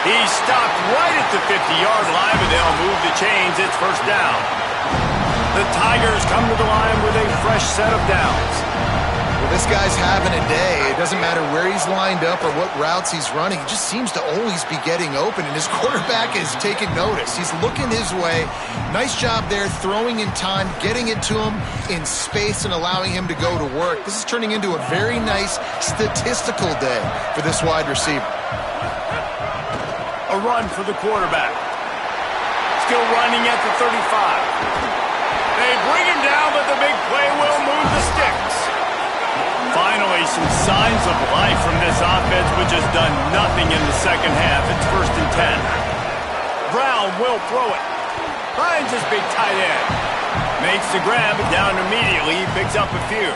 He's stopped right at the 50-yard line, but they'll move the chains. It's 1st down. The Tigers come to the line with a fresh set of downs. Well, this guy's having a day. It doesn't matter where he's lined up or what routes he's running. He just seems to always be getting open, and his quarterback is taking notice. He's looking his way. Nice job there, throwing in time, getting it to him in space and allowing him to go to work. This is turning into a very nice statistical day for this wide receiver. A run for the quarterback. Still running at the 35. They bring him down, but the big play will move the sticks. Finally, some signs of life from this offense, which has done nothing in the second half. It's 1st and 10. Brown will throw it. Finds his big tight end. Makes the grab, down immediately. He picks up a few.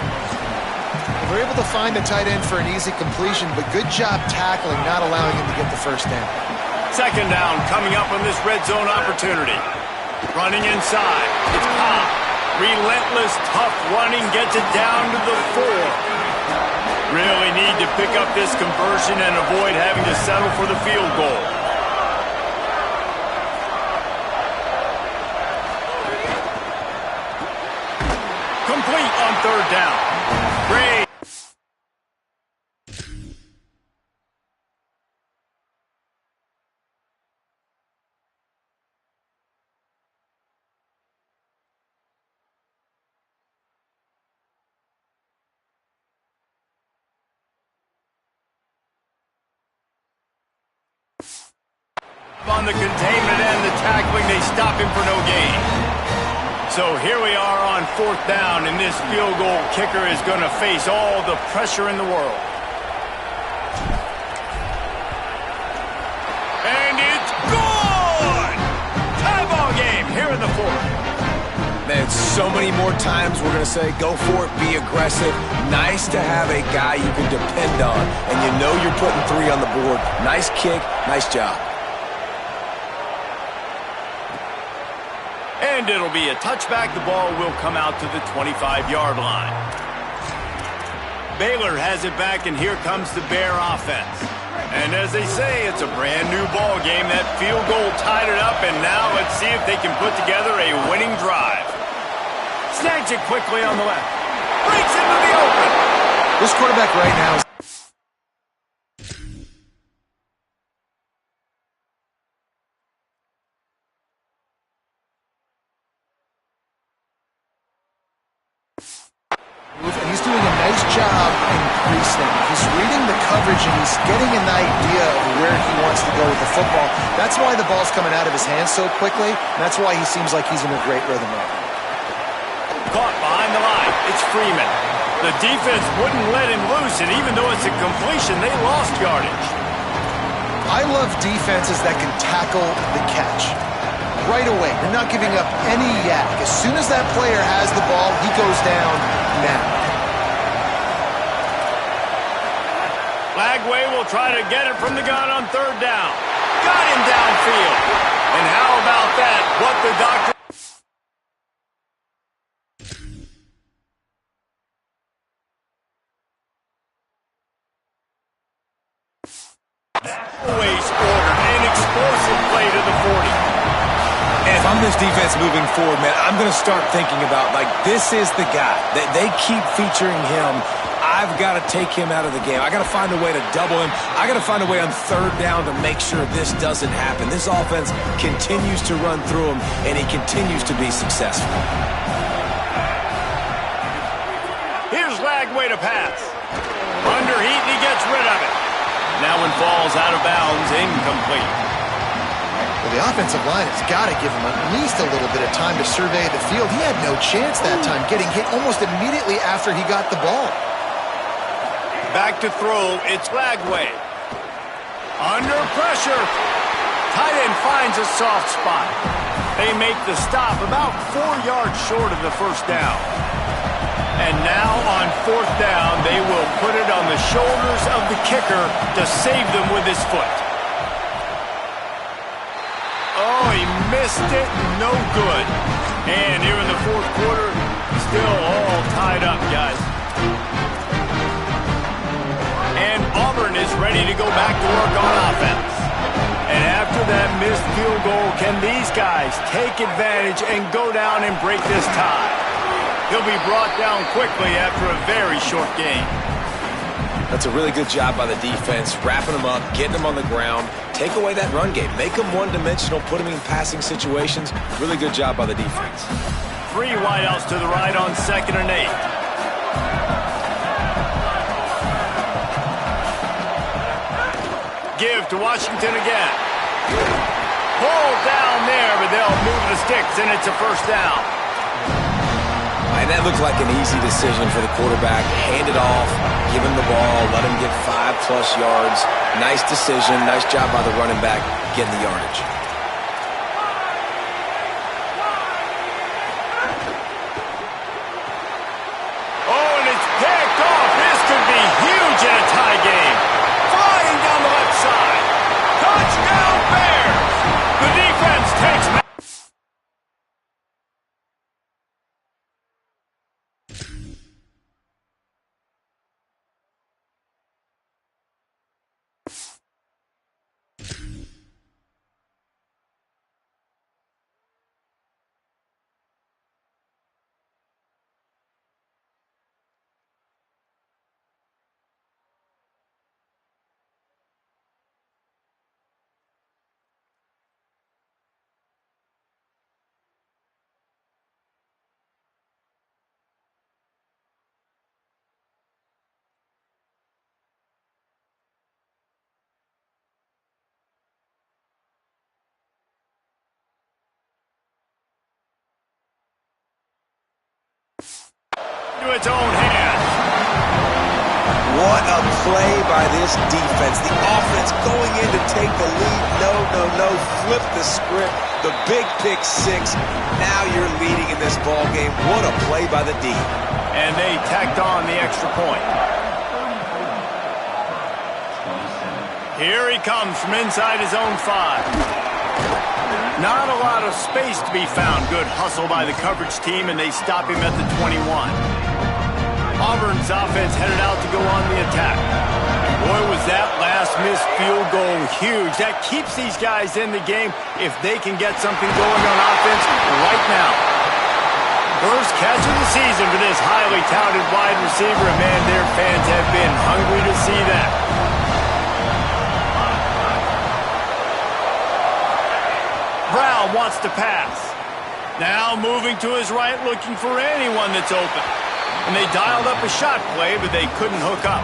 They're able to find the tight end for an easy completion, but good job tackling, not allowing him to get the first down. 2nd down coming up on this red zone opportunity. Running inside. It's Cobb. Relentless, tough running gets it down to the 4. Really need to pick up this conversion and avoid having to settle for the field goal. Complete on 3rd down. Great. On the containment and the tackling, they stop him for no gain. So here we are on 4th down, and this field goal kicker is going to face all the pressure in the world. And it's good! Tie ball game here in the 4th. Man, so many more times we're going to say, go for it, be aggressive. Nice to have a guy you can depend on, and you know you're putting 3 on the board. Nice kick, nice job. And it'll be a touchback. The ball will come out to the 25-yard line. Baylor has it back, and here comes the Bear offense. And as they say, it's a brand-new ball game. That field goal tied it up, and now let's see if they can put together a winning drive. Snags it quickly on the left. Breaks into the open. This quarterback right now is job increasing. He's reading the coverage and he's getting an idea of where he wants to go with the football. That's why the ball's coming out of his hands so quickly, and that's why he seems like he's in a great rhythm right now. Caught behind the line. It's Freeman. The defense wouldn't let him loose, and even though it's a completion, they lost yardage. I love defenses that can tackle the catch. Right away, they're not giving up any yak. As soon as that player has the ball, he goes down now. Lagway will try to get it from the gun on 3rd down. Got him downfield. And how about that? What the doctor... Always ordered an explosive play to the 40. And if I'm this defense moving forward, man, I'm going to start thinking about, like, this is the guy. They keep featuring him. I've got to take him out of the game. I got to find a way to double him. I got to find a way on 3rd down to make sure this doesn't happen. This offense continues to run through him, and he continues to be successful. Here's Lagway to pass. Underheat, and he gets rid of it. That one falls out of bounds, incomplete. Well, the offensive line has got to give him at least a little bit of time to survey the field. He had no chance that time, getting hit almost immediately after he got the ball. Back to throw, it's Lagway. Under pressure. Tight end finds a soft spot. They make the stop about 4 yards short of the 1st down. And now on 4th down, they will put it on the shoulders of the kicker to save them with his foot. Oh, he missed it. No good. And here in the 4th quarter, still all tied up, guys. And Auburn is ready to go back to work on offense. And after that missed field goal, can these guys take advantage and go down and break this tie? He'll be brought down quickly after a very short game. That's a really good job by the defense, wrapping them up, getting them on the ground, take away that run game, make them one-dimensional, put them in passing situations. Really good job by the defense. 3 wideouts to the right on 2nd and 8. Give to Washington again. Pulled down there, but they'll move the sticks, and it's a 1st down. I And that looked like an easy decision for the quarterback. Hand it off, give him the ball, let him get 5+ yards. Nice decision, nice job by the running back getting the yardage. Oh, and it's picked off. This could be huge in a tie game. Flying down the left side. Touchdown Bears! The defense takes... to its own hands. What a play by this defense. The offense going in to take the lead. No. Flip the script. The big pick six. Now you're leading in this ball game. What a play by the D. And they tacked on the extra point. Here he comes from inside his own 5. Not a lot of space to be found. Good hustle by the coverage team, and they stop him at the 21. Auburn's offense headed out to go on the attack. Boy, was that last missed field goal huge. That keeps these guys in the game if they can get something going on offense right now. First catch of the season for this highly touted wide receiver, and man, their fans have been hungry to see that. Brown wants to pass. Now moving to his right, looking for anyone that's open. And they dialed up a shot play, but they couldn't hook up.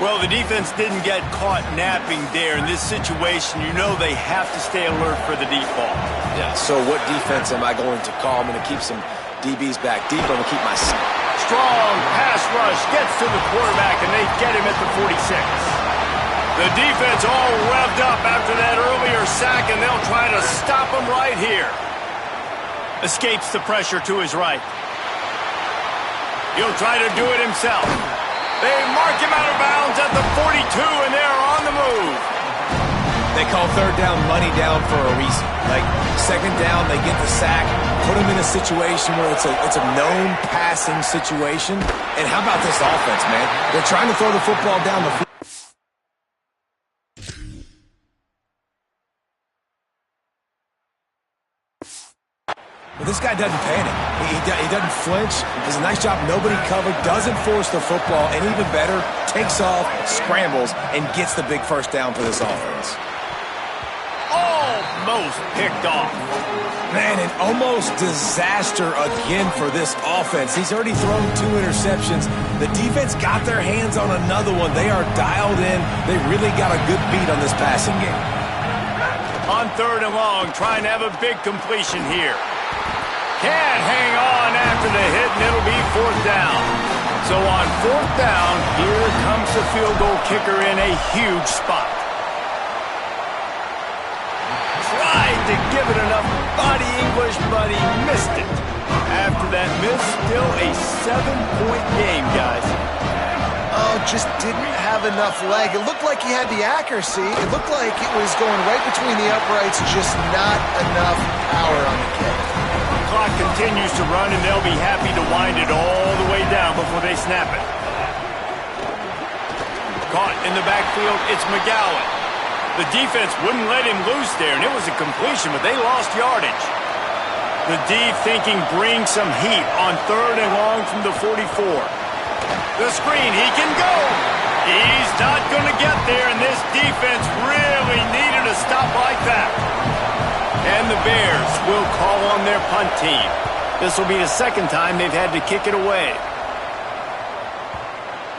Well, the defense didn't get caught napping there. In this situation, you know they have to stay alert for the deep ball. Yeah, so what defense am I going to call? I'm going to keep some DBs back deep. I'm going to keep my... Strong pass rush gets to the quarterback, and they get him at the 46. The defense all revved up after that earlier sack, and they'll try to stop him right here. Escapes the pressure to his right. He'll try to do it himself. They mark him out of bounds at the 42, and they're on the move. They call third down money down for a reason. Like, second down, they get the sack, put them in a situation where it's a known passing situation. And how about this offense, man? They're trying to throw the football down the field. But this guy doesn't panic. He doesn't flinch. Does a nice job. Nobody covered. Doesn't force the football. And even better, takes off, scrambles, and gets the big first down for this offense. Almost picked off. Man, an almost disaster again for this offense. He's already thrown 2 interceptions. The defense got their hands on another one. They are dialed in. They really got a good beat on this passing game. On third and long, trying to have a big completion here. Can't hang on after the hit, and it'll be fourth down. So on fourth down, here comes the field goal kicker in a huge spot. Tried to give it enough body English, but he missed it. After that miss, still a 7-point game, guys. Oh, just didn't have enough leg. It looked like he had the accuracy. It looked like it was going right between the uprights, just not enough power on the kick. Clock continues to run, and they'll be happy to wind it all the way down before they snap it. Caught in the backfield, it's McGowan. The defense wouldn't let him loose there, and it was a completion, but they lost yardage. The D thinking bring some heat on third and long from the 44. The screen, he can go. He's not going to get there, and this defense really needed a stop like that. And the Bears will call on their punt team. This will be the second time they've had to kick it away.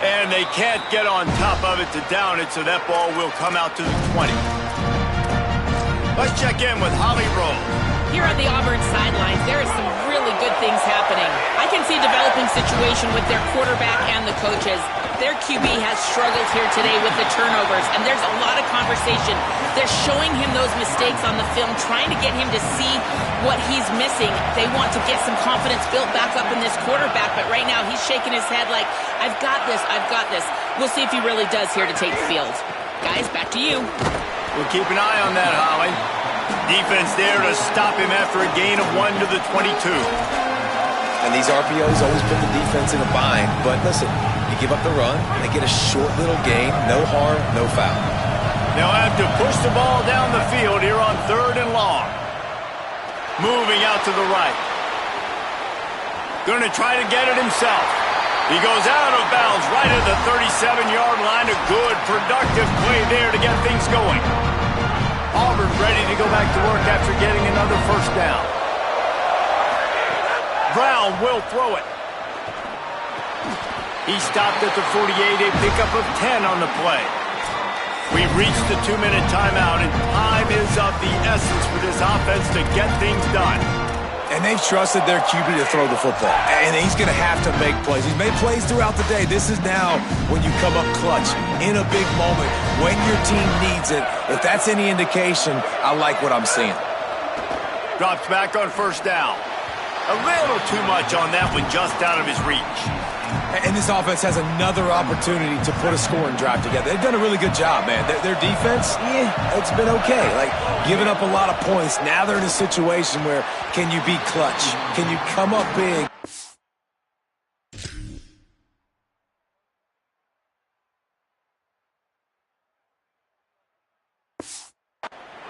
And they can't get on top of it to down it, so that ball will come out to the 20. Let's check in with Holly Rowe. Here on the Auburn sidelines, there is some really good things happening. I can see a developing situation with their quarterback and the coaches. Their QB has struggled here today with the turnovers, and there's a lot of conversation. They're showing him those mistakes on the film, trying to get him to see what he's missing. They want to get some confidence built back up in this quarterback, but right now he's shaking his head like, I've got this, I've got this. We'll see if he really does here to take the field. Guys, back to you. We'll keep an eye on that, Holly. Defense there to stop him after a gain of 1 to the 22. And these RPOs always put the defense in a bind. But listen, you give up the run, and they get a short little gain. No harm, no foul. They'll have to push the ball down the field here on 3rd and long. Moving out to the right. Going to try to get it himself. He goes out of bounds right at the 37-yard line. A good, productive play there to get things going. Auburn ready to go back to work after getting another first down. Brown will throw it. He stopped at the 48, a pickup of 10 on the play. We reached the 2-minute timeout, and time is of the essence for this offense to get things done. And they've trusted their QB to throw the football. And he's going to have to make plays. He's made plays throughout the day. This is now when you come up clutch in a big moment when your team needs it. If that's any indication, I like what I'm seeing. Drops back on first down. A little too much on that one, just out of his reach. And this offense has another opportunity to put a scoring drive together. They've done a really good job, man. Their defense, it's been okay. Like, giving up a lot of points. Now they're in a situation where, can you be clutch? Can you come up big?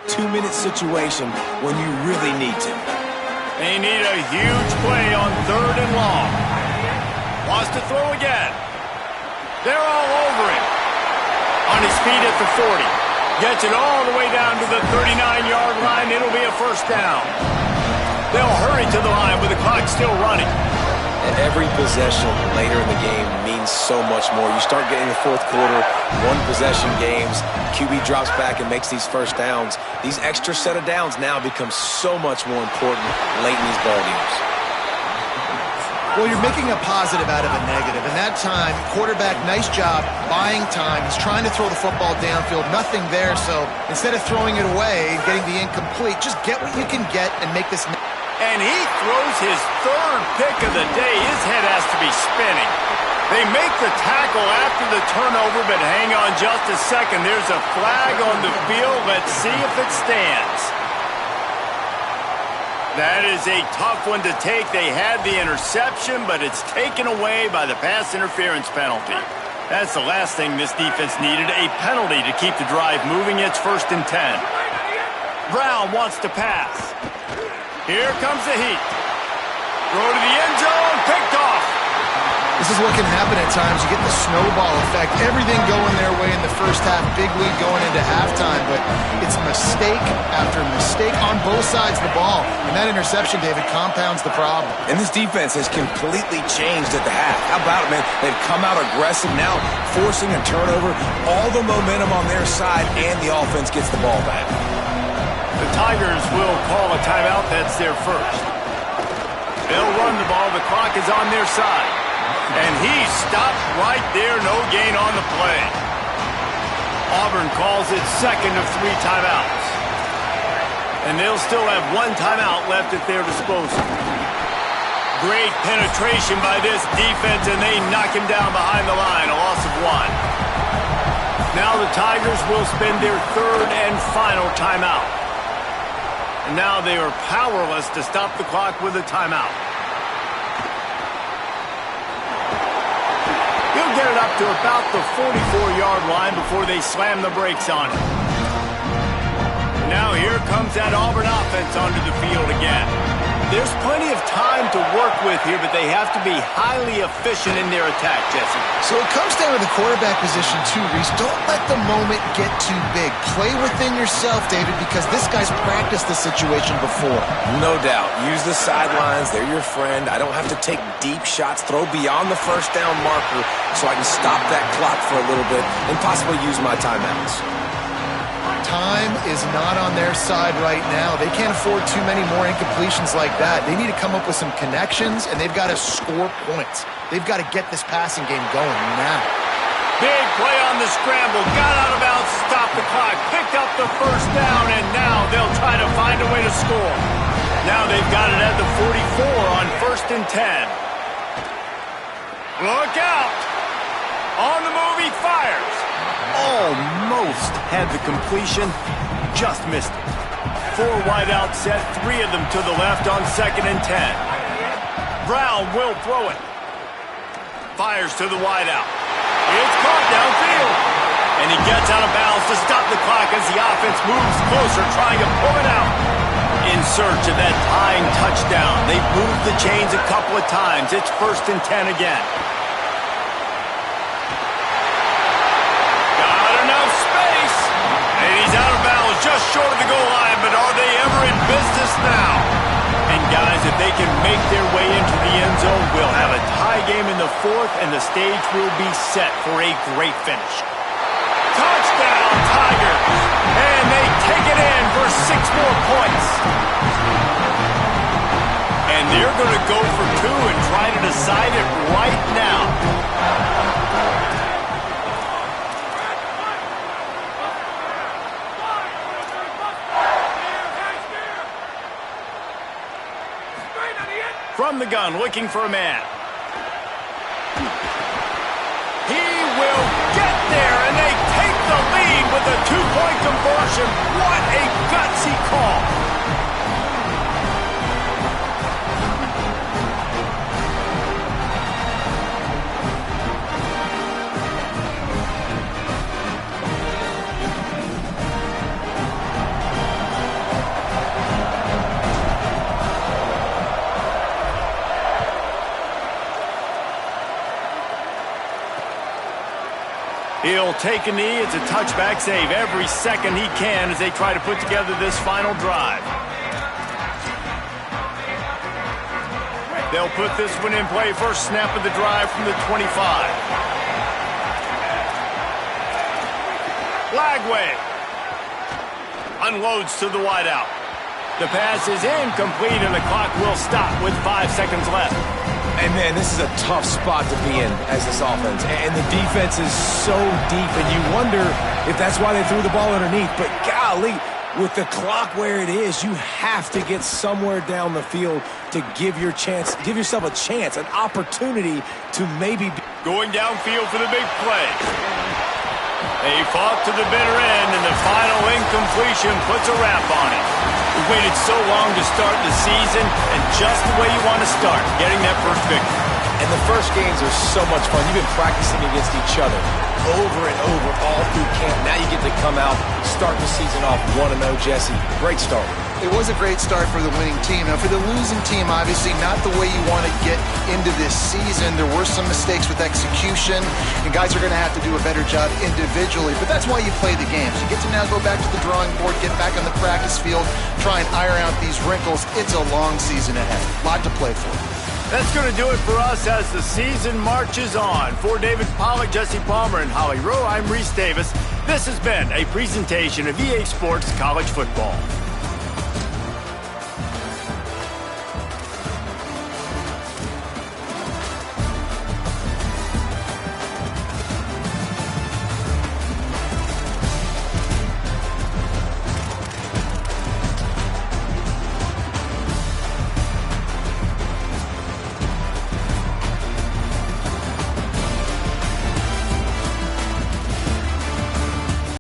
Two-minute situation when you really need to. They need a huge play on 3rd and long. Wants to throw again. They're all over him. On his feet at the 40. Gets it all the way down to the 39-yard line. It'll be a first down. They'll hurry to the line with the clock still running. And every possession later in the game means so much more. You start getting the fourth quarter, one-possession games, QB drops back and makes these first downs. These extra set of downs now become so much more important late in these ball games. Well, you're making a positive out of a negative. And that time, quarterback, nice job, buying time. He's trying to throw the football downfield. Nothing there, so instead of throwing it away and getting the incomplete, just get what you can get and make this... And he throws his 3rd pick of the day. His head has to be spinning. They make the tackle after the turnover, but hang on just a second. There's a flag on the field. Let's see if it stands. That is a tough one to take. They had the interception, but it's taken away by the pass interference penalty. That's the last thing this defense needed, a penalty to keep the drive moving. It's 1st and 10. Brown wants to pass. Here comes the heat. Throw to the end zone, picked off. This is what can happen at times. You get the snowball effect. Everything going their way in the first half. Big lead going into halftime. But it's mistake after mistake on both sides of the ball. And that interception, David, compounds the problem. And this defense has completely changed at the half. How about it, man? They've come out aggressive now, forcing a turnover. All the momentum on their side, and the offense gets the ball back. The Tigers will call a timeout. That's their first. They'll run the ball. The clock is on their side. And he stopped right there. No gain on the play. Auburn calls it 2nd of 3 timeouts. And they'll still have 1 timeout left at their disposal. Great penetration by this defense, and they knock him down behind the line. A loss of 1. Now the Tigers will spend their 3rd and final timeout. And now they are powerless to stop the clock with a timeout. He'll get it up to about the 44-yard line before they slam the brakes on it. Now here comes that Auburn offense onto the field again. There's plenty of time to work with here, but they have to be highly efficient in their attack, Jesse. So it comes down to the quarterback position too, Reese. Don't let the moment get too big. Play within yourself, David, because this guy's practiced this situation before. No doubt. Use the sidelines. They're your friend. I don't have to take deep shots. Throw beyond the first down marker so I can stop that clock for a little bit and possibly use my timeouts. Time is not on their side right now. They can't afford too many more incompletions like that. They need to come up with some connections, and they've got to score points. They've got to get this passing game going now. Big play on the scramble. Got out of bounds, stopped the clock, picked up the first down, and now they'll try to find a way to score. Now they've got it at the 44 on 1st and 10. Look out! On the move, he fires. Almost had the completion, just missed it. 4 wide out set, 3 of them to the left on 2nd and 10. Brown will throw it. Fires to the wide out. It's caught downfield. And he gets out of bounds to stop the clock as the offense moves closer, trying to pull it out. In search of that tying touchdown. They've moved the chains a couple of times. It's 1st and 10 again. Out of bounds, just short of the goal line, but are they ever in business now? And guys, if they can make their way into the end zone, we'll have a tie game in the 4th, and the stage will be set for a great finish. Touchdown, Tigers! And they take it in for 6 more points. And they're going to go for 2 and try to decide it right now. From the gun, looking for a man. He will get there, and they take the lead with a 2-point conversion. What a gutsy call. He'll take a knee. It's a touchback save every second he can as they try to put together this final drive. They'll put this one in play. First snap of the drive from the 25. Lagway unloads to the wideout. The pass is incomplete, and the clock will stop with 5 seconds left. And, man, this is a tough spot to be in as this offense. And the defense is so deep, and you wonder if that's why they threw the ball underneath. But, golly, with the clock where it is, you have to get somewhere down the field to give yourself a chance, an opportunity to maybe be going downfield for the big play. They fought to the bitter end, and the final incompletion puts a wrap on it. We waited so long to start the season, and just the way you want to start, getting that first victory. And the first games are so much fun. You've been practicing against each other over and over all through camp. Now you get to come out, start the season off 1-0, Jesse. Great start. It was a great start for the winning team. Now, for the losing team, obviously not the way you want to get into this season. There were some mistakes with execution, and guys are going to have to do a better job individually. But that's why you play the games. You get to now go back to the drawing board, get back on the practice field, try and iron out these wrinkles. It's a long season ahead. A lot to play for. That's going to do it for us as the season marches on. For David Pollack, Jesse Palmer, and Holly Rowe, I'm Reese Davis. This has been a presentation of EA Sports College Football.